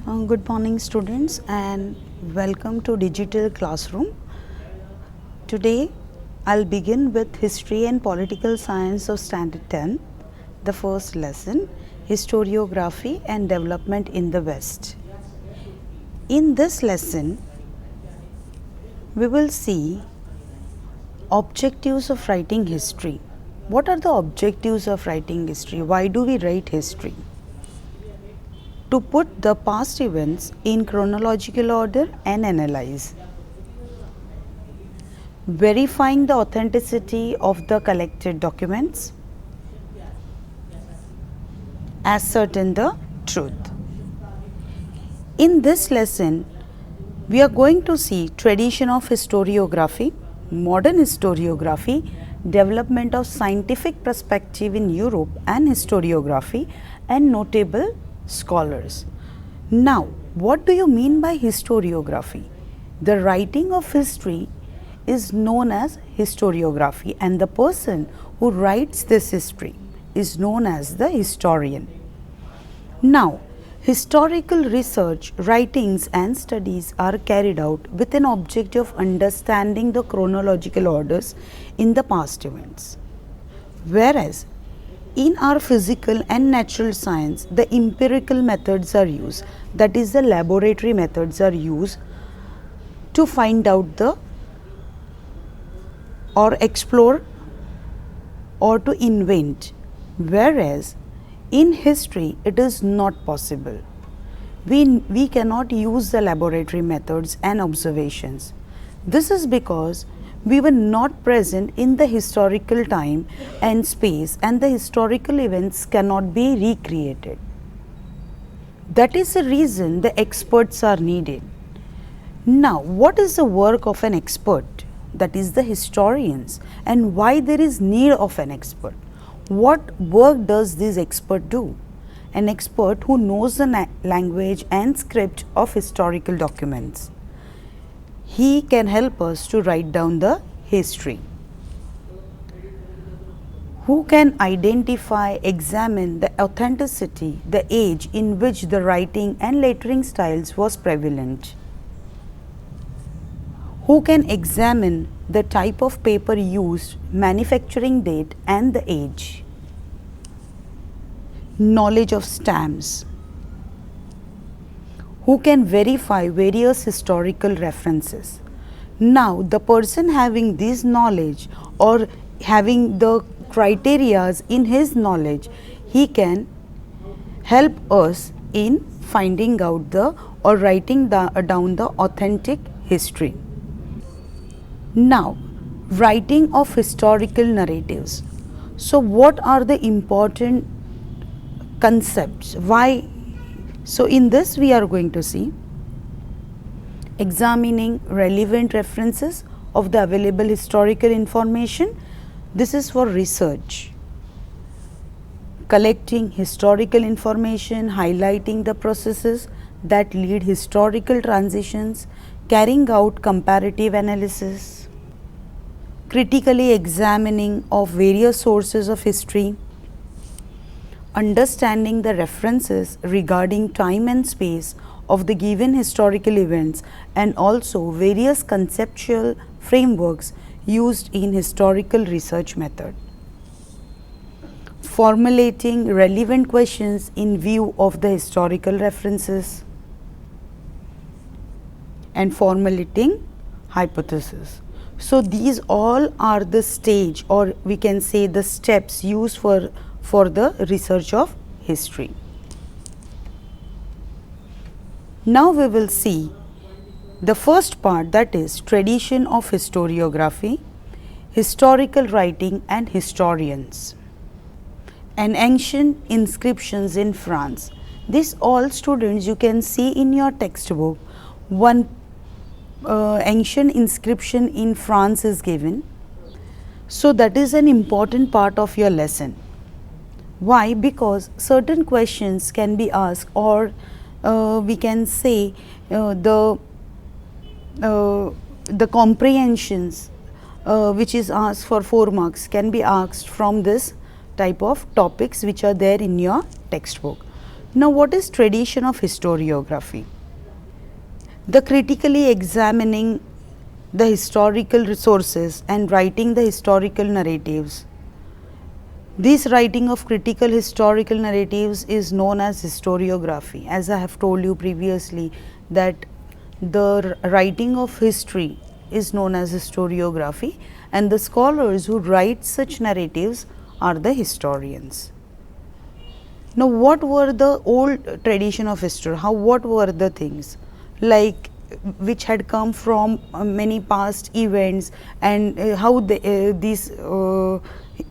Good morning students and welcome to Digital Classroom. Today I'll begin with History and Political Science of Standard 10, the first lesson, Historiography and Development in the West. In this lesson, we will see objectives of writing history. What are the objectives of writing history? Why do we write history? To put the past events in chronological order and analyze. Verifying the authenticity of the collected documents. Ascertain the truth. In this lesson, we are going to see tradition of historiography, modern historiography, development of scientific perspective in Europe and historiography, and notable scholars. Now, what do you mean by historiography? The writing of history is known as historiography, and the person who writes this history is known as the historian. Now, historical research, writings and studies are carried out with an objective of understanding the chronological orders in the past events. Whereas, in our physical and natural science, the empirical methods are used, that is, the laboratory methods are used to find out the or explore or to invent. Whereas, in history, it is not possible. We cannot use the laboratory methods and observations. This is because we were not present in the historical time and space, and the historical events cannot be recreated. That is the reason the experts are needed. Now, what is the work of an expert? That is the historians, and why there is need of an expert? What work does this expert do? An expert who knows the language and script of historical documents. He can help us to write down the history. Who can identify, examine the authenticity, the age in which the writing and lettering styles was prevalent. Who can examine the type of paper used, manufacturing date and the age. Knowledge of stamps. Who can verify various historical references. Now, the person having this knowledge or having the criterias in his knowledge, he can help us in finding out the or writing down the authentic history. Now, writing of historical narratives. So, what are the important concepts? Why? So, in this we are going to see examining relevant references of the available historical information. This is for research. Collecting historical information, highlighting the processes that lead historical transitions, carrying out comparative analysis, critically examining of various sources of history, understanding the references regarding time and space of the given historical events, and also various conceptual frameworks used in historical research method. Formulating relevant questions in view of the historical references, and formulating hypothesis. So, these all are the stage, or we can say the steps used for the research of history. Now, we will see the first part, that is tradition of historiography, historical writing and historians, and ancient inscriptions in France. This all students you can see in your textbook. One ancient inscription in France is given. So, that is an important part of your lesson. Why? Because certain questions can be asked, or we can say the comprehensions which is asked for 4 marks can be asked from this type of topics which are there in your textbook. Now, what is tradition of historiography? The critically examining the historical resources and writing the historical narratives. This writing of critical historical narratives is known as historiography. As I have told you previously, that the writing of history is known as historiography, and the scholars who write such narratives are the historians. Now, what were the old tradition of history? What were the things like which had come from many past events, and how these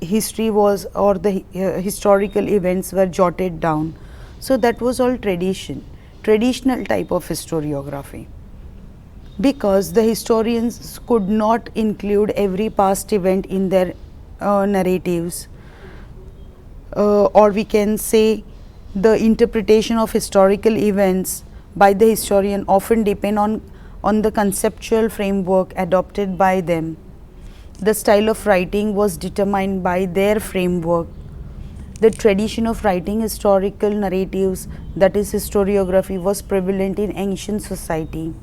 history was, or the historical events were jotted down. So, that was all traditional type of historiography, because the historians could not include every past event in their narratives, or we can say the interpretation of historical events by the historian often depend on the conceptual framework adopted by them. The style of writing was determined by their framework. The tradition of writing historical narratives, that is historiography, was prevalent in ancient society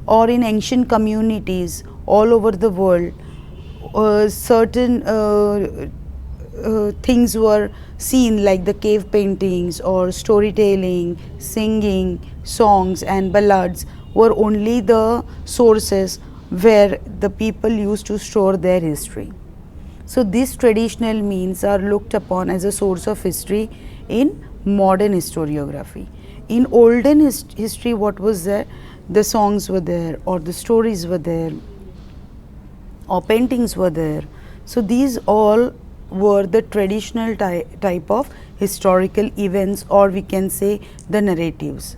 or in ancient communities all over the world. Certain things were seen, like the cave paintings or storytelling, singing, songs and ballads were only the sources where the people used to store their history. So, these traditional means are looked upon as a source of history in modern historiography. In olden history, what was there? The songs were there, or the stories were there, or paintings were there. So, these all were the traditional type of historical events, or we can say the narratives.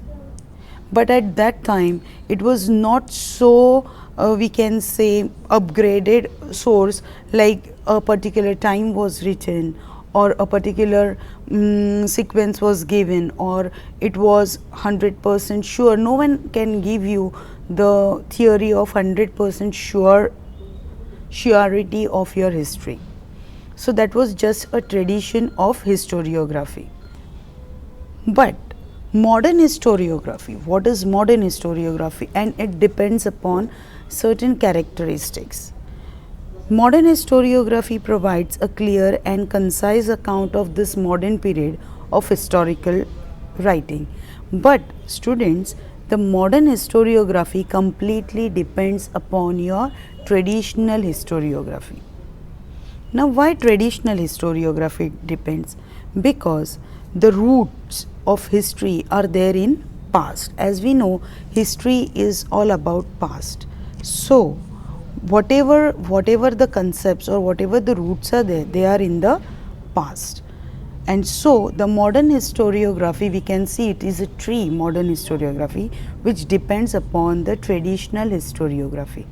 But at that time, it was not so we can say upgraded source, like a particular time was written, or a particular sequence was given, or it was 100% sure. No one can give you the theory of 100% surety of your history. So, that was just a tradition of historiography. But modern historiography, what is modern historiography? And it depends upon certain characteristics. Modern historiography provides a clear and concise account of this modern period of historical writing. But students, the modern historiography completely depends upon your traditional historiography. Now, why traditional historiography depends? Because the roots of history are there in past. As we know, history is all about past. So, whatever the concepts or whatever the roots are there, they are in the past. And so, the modern historiography, we can see it is a tree, modern historiography, which depends upon the traditional historiography.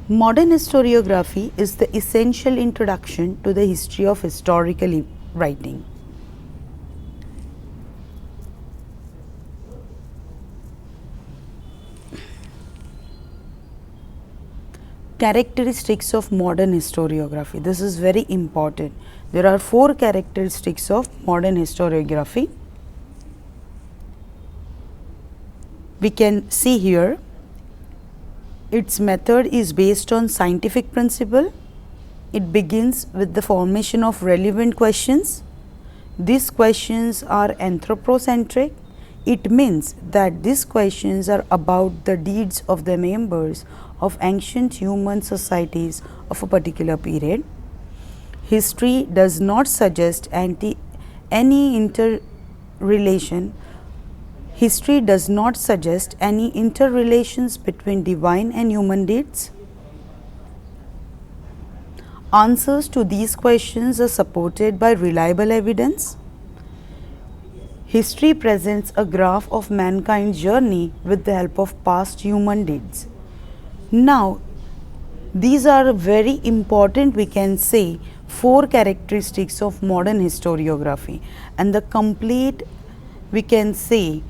Modern historiography is the essential introduction to the history of historical writing. Characteristics of modern historiography. This is very important. There are 4 characteristics of modern historiography. We can see here. Its method is based on scientific principle. It begins with the formation of relevant questions. These questions are anthropocentric. It means that these questions are about the deeds of the members of ancient human societies of a particular period. History does not suggest any interrelation. History does not suggest any interrelations between divine and human deeds. Answers to these questions are supported by reliable evidence. History presents a graph of mankind's journey with the help of past human deeds. Now, these are very important, we can say, 4 characteristics of modern historiography, and the complete, we can say,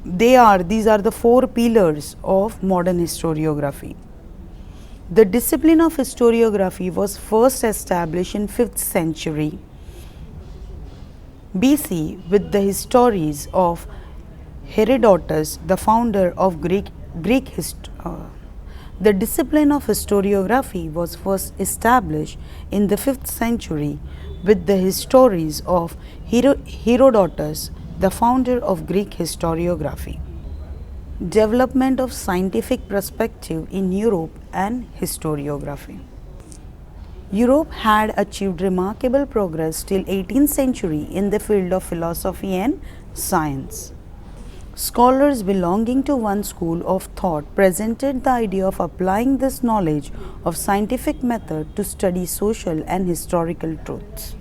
these are the 4 pillars of modern historiography. The discipline of historiography was first established in 5th century BC with the histories of Herodotus, the founder of Greek history. The discipline of historiography was first established in the 5th century with the histories of Herodotus, the founder of Greek historiography. Development of scientific perspective in Europe and historiography. Europe had achieved remarkable progress till 18th century in the field of philosophy and science. Scholars belonging to one school of thought presented the idea of applying this knowledge of scientific method to study social and historical truths.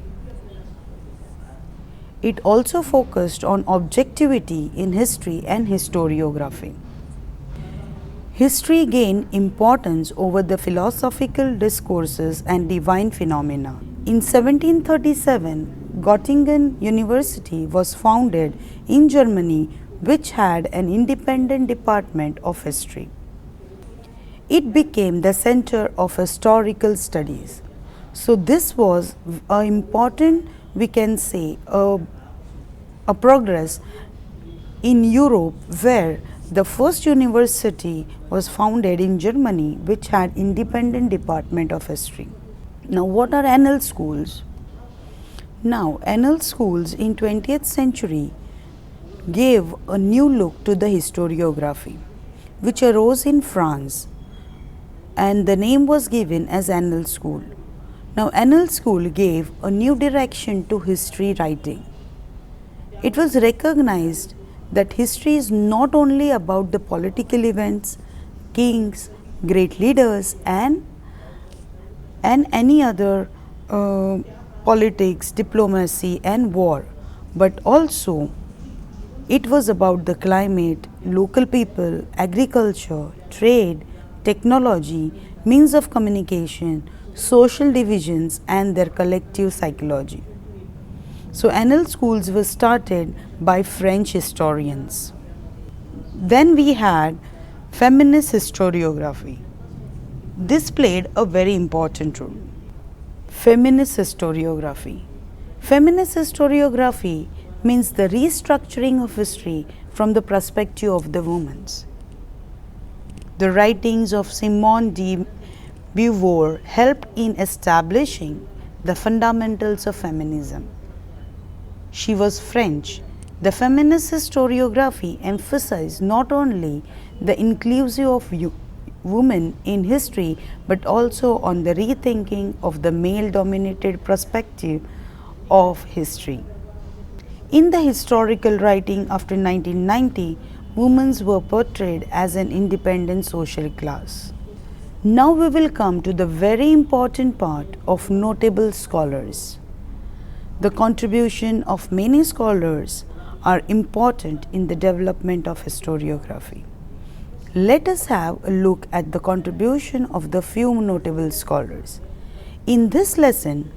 It also focused on objectivity in history and historiography. History gained importance over the philosophical discourses and divine phenomena. In 1737, Göttingen University was founded in Germany, which had an independent department of history. It became the center of historical studies. So this was an important, we can say, a progress in Europe, where the first university was founded in Germany, which had independent department of history. Now, what are annal schools? Now, annal schools in 20th century gave a new look to the historiography, which arose in France, and the name was given as annal school. Now, annal school gave a new direction to history writing. It was recognized that history is not only about the political events, kings, great leaders, and any other politics, diplomacy, and war, but also it was about the climate, local people, agriculture, trade, technology, means of communication, social divisions, and their collective psychology. So, annal schools were started by French historians. Then we had feminist historiography. This played a very important role. Feminist historiography. Feminist historiography means the restructuring of history from the perspective of the women. The writings of Simone de Beauvoir helped in establishing the fundamentals of feminism. She was French. The feminist historiography emphasized not only the inclusion of women in history, but also on the rethinking of the male-dominated perspective of history. In the historical writing after 1990, women were portrayed as an independent social class. Now we will come to the very important part of notable scholars. The contribution of many scholars are important in the development of historiography. Let us have a look at the contribution of the few notable scholars. In this lesson,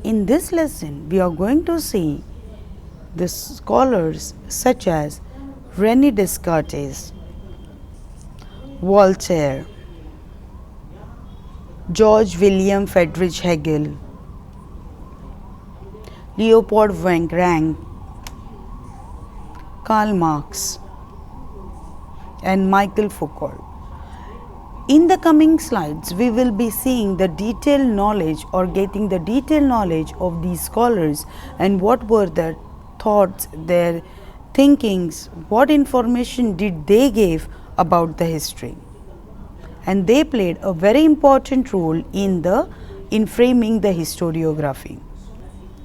we are going to see the scholars such as René Descartes, Voltaire, George William Friedrich Hegel, Leopold von Ranke, Karl Marx, and Michel Foucault. In the coming slides, we will be seeing the detailed knowledge or getting the detailed knowledge of these scholars and what were their thoughts, their thinkings, what information did they give about the history. And they played a very important role in framing the historiography.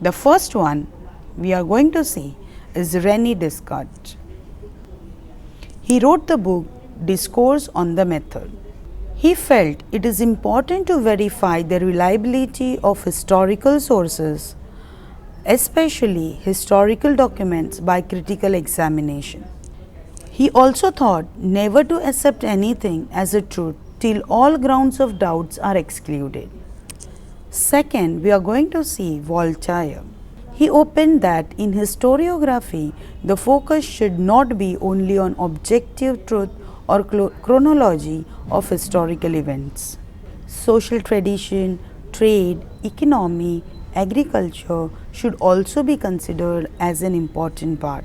The first one we are going to see is René Descartes. He wrote the book Discourse on the Method. He felt it is important to verify the reliability of historical sources, especially historical documents, by critical examination. He also thought never to accept anything as a truth till all grounds of doubts are excluded. Second, we are going to see Voltaire. He opened that in historiography, the focus should not be only on objective truth or chronology of historical events. social tradition, trade, economy, agriculture should also be considered as an important part.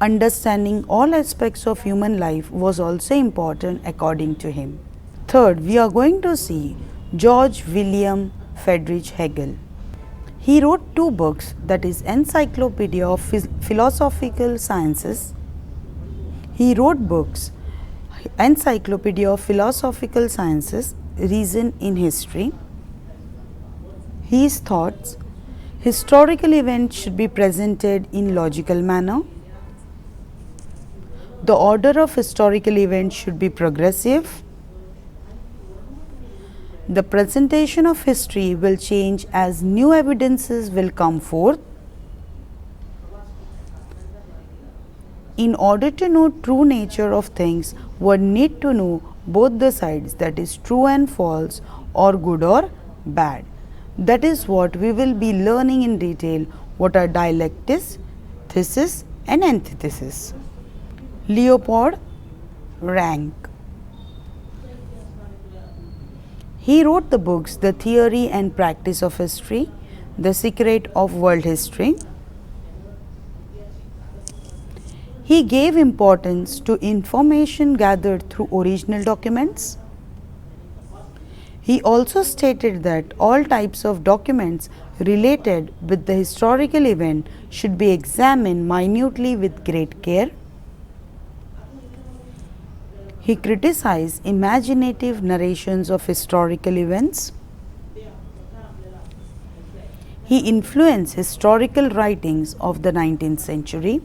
Understanding all aspects of human life was also important according to him. Third, we are going to see George William Friedrich Hegel. He wrote two books, that is Encyclopedia of Philosophical Sciences. He wrote books Encyclopedia of Philosophical Sciences, Reason in History. His thoughts: historical events should be presented in logical manner. The order of historical events should be progressive. The presentation of history will change as new evidences will come forth. In order to know true nature of things, one need to know both the sides, that is true and false, or good or bad. That is what we will be learning in detail, what are dialectics, thesis and antithesis. Leopold Rank. He wrote the books The Theory and Practice of History, The Secret of World History. He gave importance to information gathered through original documents. He also stated that all types of documents related with the historical event should be examined minutely with great care. He criticized imaginative narrations of historical events. He influenced historical writings of the 19th century.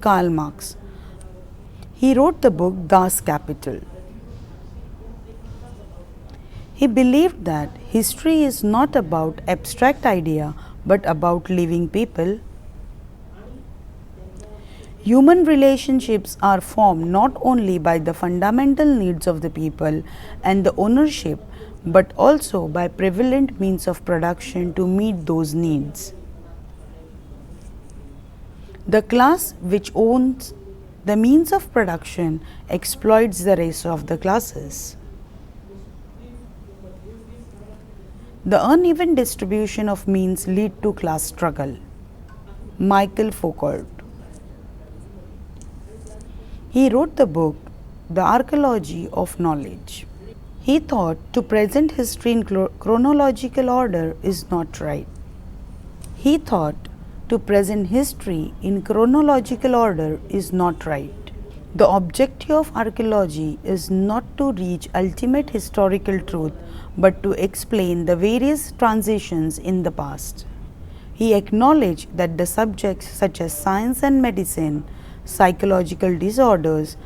Karl Marx. He wrote the book Das Kapital. He believed that history is not about abstract idea but about living people. Human relationships are formed not only by the fundamental needs of the people and the ownership, but also by prevalent means of production to meet those needs. The class which owns the means of production exploits the rest of the classes. The uneven distribution of means lead to class struggle. Michael Foucault. He wrote the book The Archaeology of Knowledge. He thought to present history in chronological order is not right. He thought to present history in chronological order is not right. The objective of archaeology is not to reach ultimate historical truth, but to explain the various transitions in the past. He acknowledged that the subjects such as science and medicine, psychological disorders,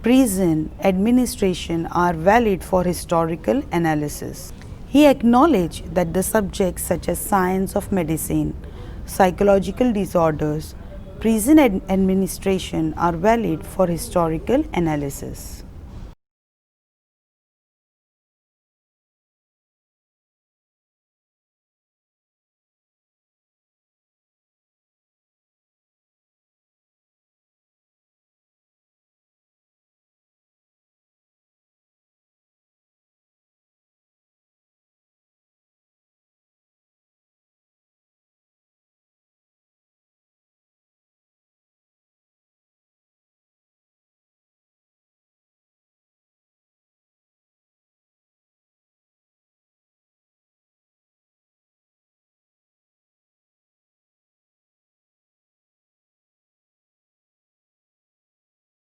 prison administration are valid for historical analysis. He acknowledged that the subjects such as science of medicine, psychological disorders, prison administration are valid for historical analysis.